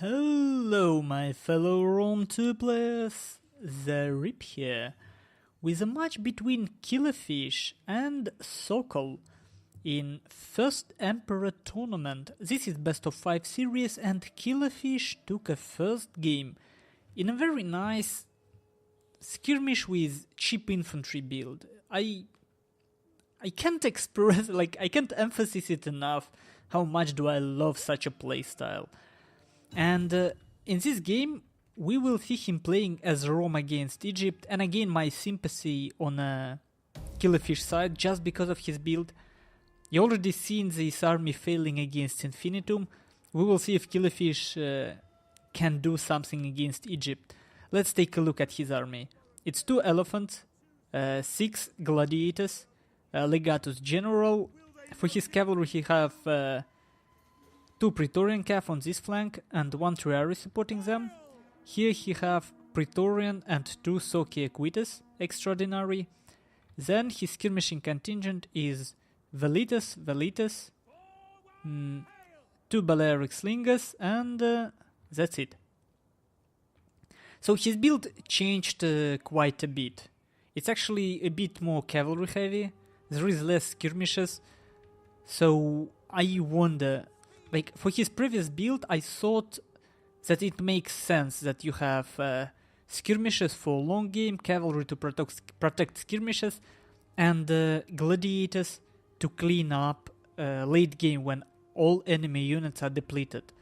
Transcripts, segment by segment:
Hello, my fellow Rome 2 players, Zaript here, with a match between Killerfisch and Sokol in first Emperor tournament. This is best of 5 series and Killerfisch took a first game in a very nice skirmish with cheap infantry build. I can't express, I can't emphasize it enough how much do I love such a playstyle. And in this game, we will see him playing as Rome against Egypt, and again my sympathy on Killerfisch side just because of his build. You already seen this army failing against Infinitum. We will see if Killerfisch can do something against Egypt. Let's take a look at his army. It's 2 elephants, 6 gladiators, Legatus General. For his cavalry he have 2 Praetorian Cav on this flank and 1 Triarii supporting them. Here he have Praetorian and 2 Soci Equites extraordinary. Then his skirmishing contingent is Velitas, 2 Balearic Slingers, and that's it. So his build changed quite a bit. It's actually a bit more cavalry heavy. There is less skirmishes. So I wonder, for his previous build, I thought that it makes sense that you have skirmishes for long game, cavalry to protect skirmishes, and gladiators to clean up late game when all enemy units are depleted.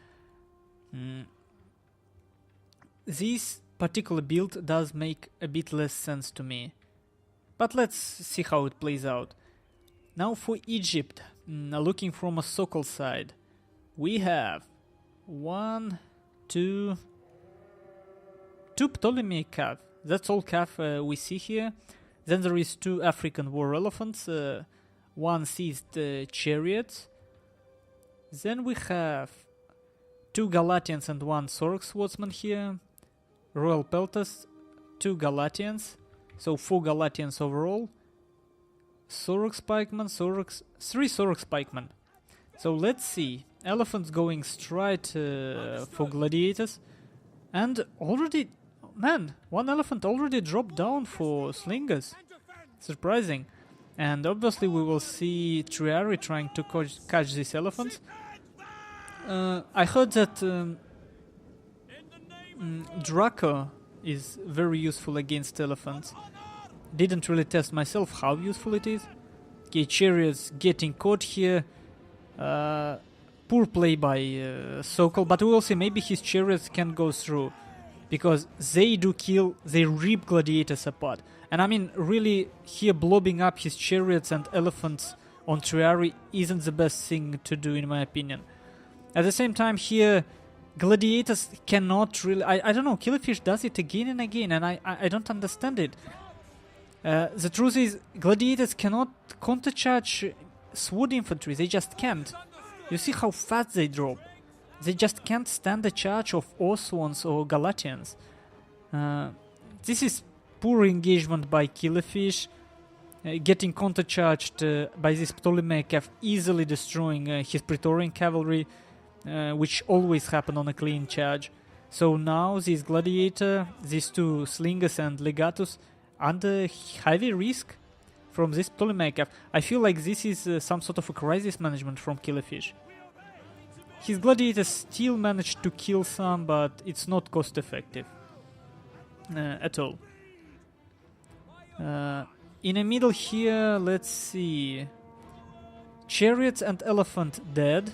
This particular build does make a bit less sense to me, but let's see how it plays out. Now for Egypt, looking from a Sokol side, we have 1, 2 Ptolemy Cav. That's all Cav we see here. Then there is 2 African war elephants, 1 seized chariot. Then we have 2 Galatians and 1 Sorok swordsman here. Royal Peltas, 2 Galatians, so 4 Galatians overall. Sorok Spikeman, 3 Sorok Spikeman. So let's see. Elephants going straight for gladiators. And already, man, 1 elephant already dropped down for slingers. Surprising. And obviously we will see Triarii trying to catch these elephants. I heard that Draco is very useful against elephants. Didn't really test myself how useful it is. Okay, chariots getting caught here. Poor play by Sokol, but we will see. Maybe his chariots can go through, because they do kill, they rip gladiators apart. And I mean, really, here blobbing up his chariots and elephants on Triarii isn't the best thing to do, in my opinion. At the same time, here gladiators cannot really... I don't know, Killerfisch does it again and again, and I don't understand it. The truth is, gladiators cannot countercharge sword infantry, they just can't. You see how fast they drop. They just can't stand the charge of Oswans or Galatians. This is poor engagement by Killerfisch, getting countercharged by this Ptolemaic Cav, easily destroying his Praetorian cavalry, which always happen on a clean charge. So now this gladiator, these 2 slingers and legatus, under heavy risk from this Ptolemaic Cav. I feel like this is some sort of a crisis management from Killerfisch. His gladiators still managed to kill some, but it's not cost effective at all. In the middle here, let's see. Chariots and elephant dead.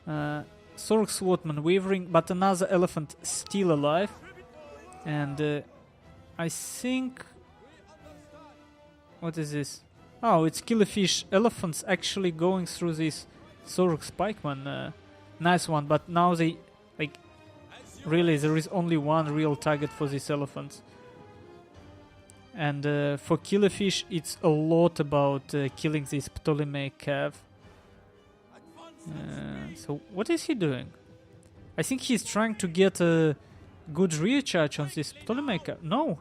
Sorok Swordman wavering, but another elephant still alive. And I think... What is this? Oh, it's Killerfisch elephants actually going through this Sorok Spikeman. Nice one, but now they... really, there is only 1 real target for these elephants. And for Killerfisch, it's a lot about killing this Ptolemaic Cav. So what is he doing? I think he's trying to get a good rear charge on this Ptolemaic Cav. No!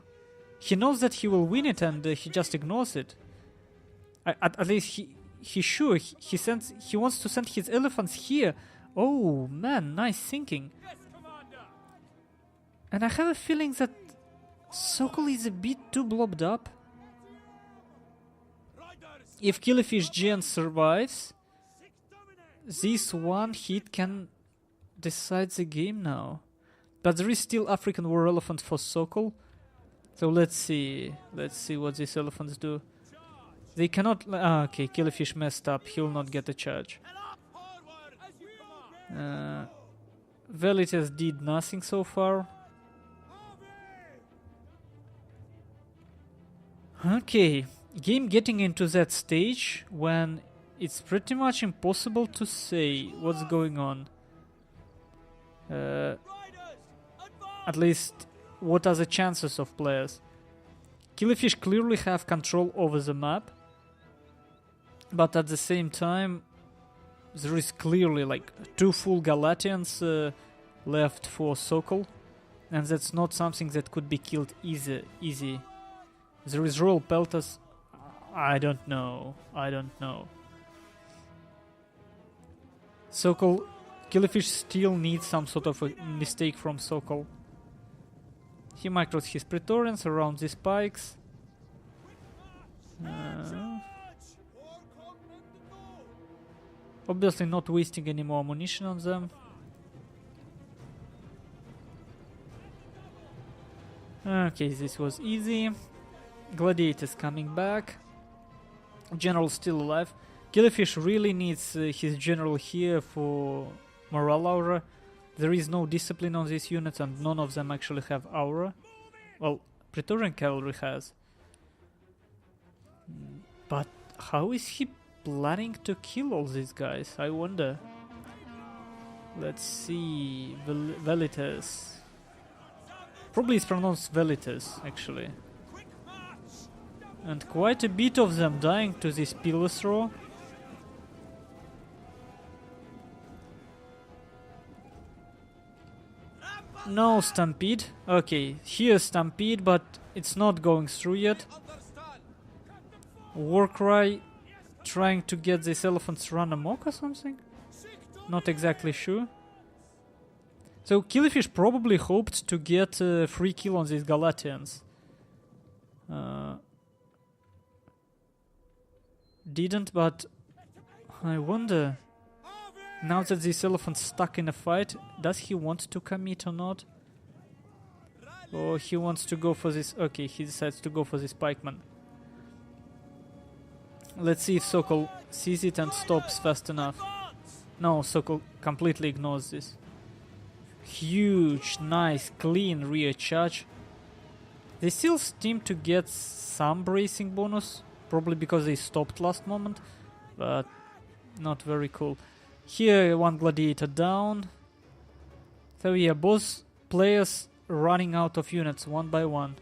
He knows that he will win it and he just ignores it. At least he's sure. He wants to send his elephants here. Oh man, nice thinking. And I have a feeling that Sokol is a bit too blobbed up. If Killerfisch Gen survives, this one hit can decide the game now. But there is still African War Elephant for Sokol. So let's see what these elephants do. They cannot... okay, Killerfisch messed up. He will not get a charge. Velites did nothing so far. Okay, game getting into that stage when it's pretty much impossible to say what's going on. At least, what are the chances of players? Killerfisch clearly have control over the map, but at the same time, there is clearly like 2 full Galatians left for Sokol, and that's not something that could be killed easy. There is Royal Peltas. I don't know. Sokol, Killerfisch still needs some sort of a mistake from Sokol. He micros his Praetorians around the spikes. Obviously not wasting any more ammunition on them. Okay, this was easy. Gladiators coming back. General still alive. Killerfisch really needs his general here for morale aura. There is no discipline on these units and none of them actually have aura. Well, Praetorian cavalry has. But how is he planning to kill all these guys? I wonder. Let's see. Velites. Probably it's pronounced Velites, actually. And quite a bit of them dying to this pillar throw. No stampede. Okay, here's stampede, but it's not going through yet. Warcry trying to get these elephants run amok or something? Not exactly sure. So Killerfisch probably hoped to get a free kill on these Galatians. Didn't, but I wonder, now that this elephant's stuck in a fight, does he want to commit or not? Or he wants to go for this... Okay, he decides to go for this pikeman. Let's see if Sokol sees it and stops fast enough. No, Sokol completely ignores this. Huge, nice, clean rear charge. They still seem to get some bracing bonus, probably because they stopped last moment, but not very cool. Here, one gladiator down. So yeah, both players running out of units one by one.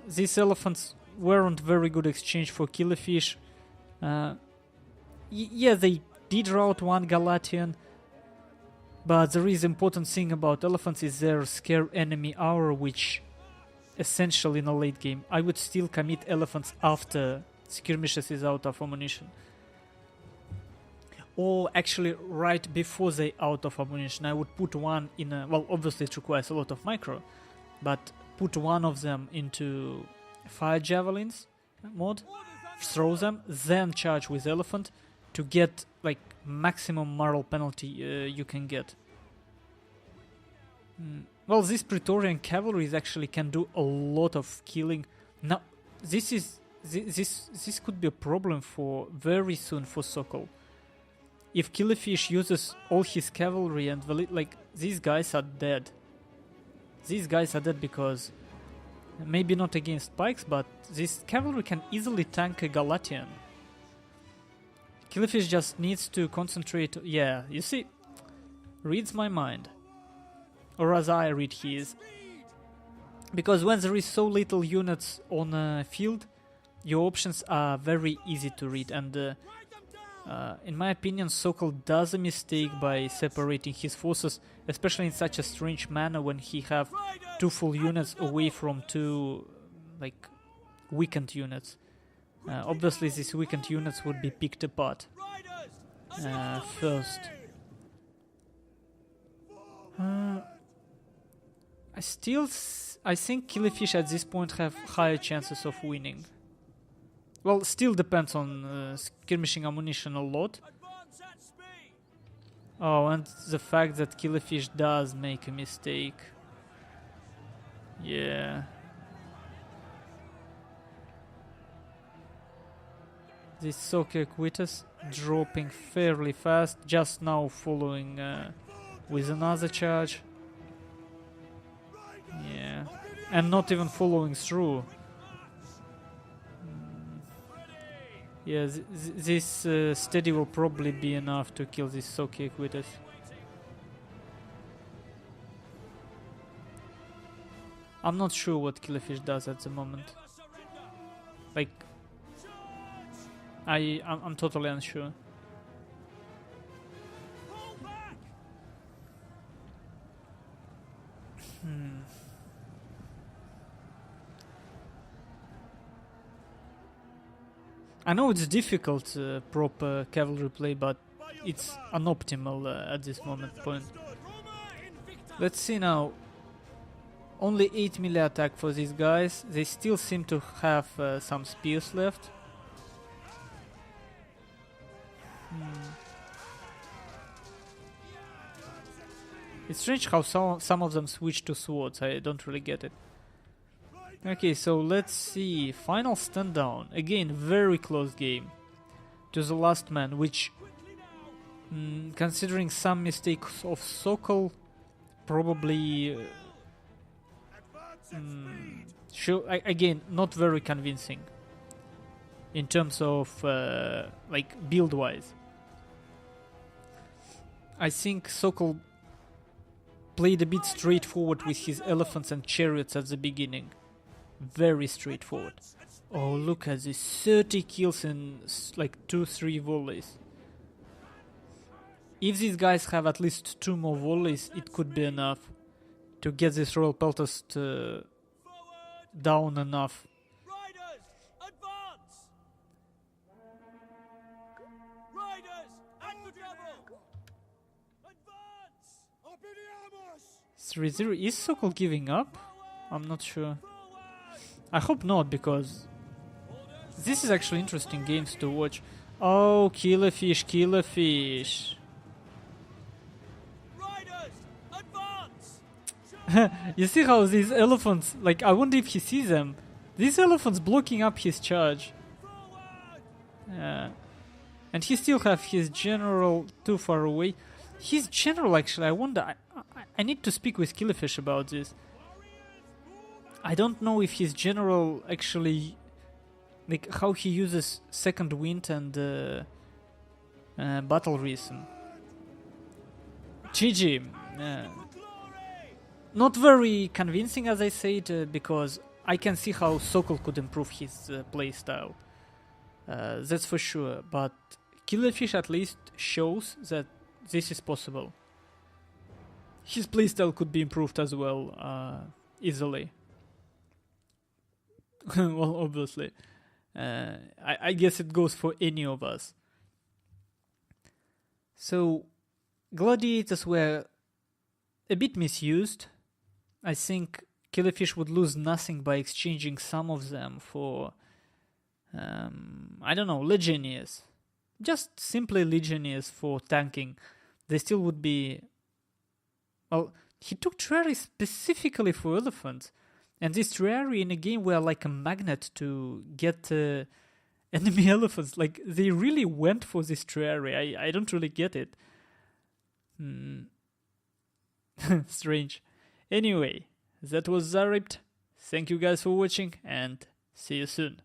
These elephants weren't very good exchange for Killerfisch. Yeah, they did rout one Galatian, but the really important thing about elephants is their scare enemy aura, which essentially in a late game I would still commit elephants after skirmishes is out of ammunition. Or actually right before they out of ammunition, I would put one in a... Well, obviously it requires a lot of micro, but put one of them into fire javelins mode, throw them, then charge with elephant to get like maximum moral penalty you can get. Well, this Praetorian cavalry actually can do a lot of killing. Now, this could be a problem for very soon for Sokol. If Killerfisch uses all his cavalry and like these guys are dead. These guys are dead because maybe not against pikes, but this cavalry can easily tank a Galatian. Killerfisch just needs to concentrate. Yeah, you see, reads my mind. Or as I read his. Because when there is so little units on a field, your options are very easy to read. And in my opinion, Sokol does a mistake by separating his forces, especially in such a strange manner when he have two full units away from two like weakened units. Obviously these weakened units would be picked apart first. I think Killerfisch at this point have higher chances of winning. Well, still depends on skirmishing ammunition a lot. Oh, and the fact that Killerfisch does make a mistake. Yeah. This Sokol Quitus dropping fairly fast, just now following with another charge. Yeah. And not even following through. Yeah, this steady will probably be enough to kill this Sokol Quitus. I'm not sure what Killerfisch does at the moment. Like, I'm totally unsure. I know it's difficult proper cavalry play, but it's unoptimal at this point. Let's see now. Only 8 melee attack for these guys. They still seem to have some spears left. It's strange how some of them switch to swords. I don't really get it. Okay, so let's see. Final stand down. Again, very close game to the last man, which, considering some mistakes of Sokol, probably again, not very convincing in terms of like build wise. I think Sokol played a bit straightforward with his elephants and chariots at the beginning. Very straightforward. Oh, look at this, 30 kills in like 2-3 volleys. If these guys have at least 2 more volleys, it could be enough to get this Royal Peltast down enough. Riders, advance! Riders, at the double! Advance! 3-0. Is Sokol giving up? I'm not sure. I hope not, because this is actually interesting games to watch. Oh, Killerfisch, Killerfisch. Riders, advance! You see how these elephants, like, I wonder if he sees them. These elephants blocking up his charge. And he still have his general too far away. His general, actually, I wonder, I need to speak with Killerfisch about this. I don't know if his general actually, like, how he uses second wind and battle rhythm. GG. Not very convincing, as I said, because I can see how Sokol could improve his playstyle. That's for sure. But Killerfisch at least shows that this is possible. His playstyle could be improved as well, easily. Well, obviously. I guess it goes for any of us. So, gladiators were a bit misused. I think Killerfisch would lose nothing by exchanging some of them for, I don't know, legionnaires. Just simply legionnaires for tanking. They still would be... Well, he took Triarii specifically for elephants. And these Triarii in a game were like a magnet to get enemy elephants. Like, they really went for this Triarii. I don't really get it. Strange. Anyway, that was Zaript. Thank you guys for watching, and see you soon.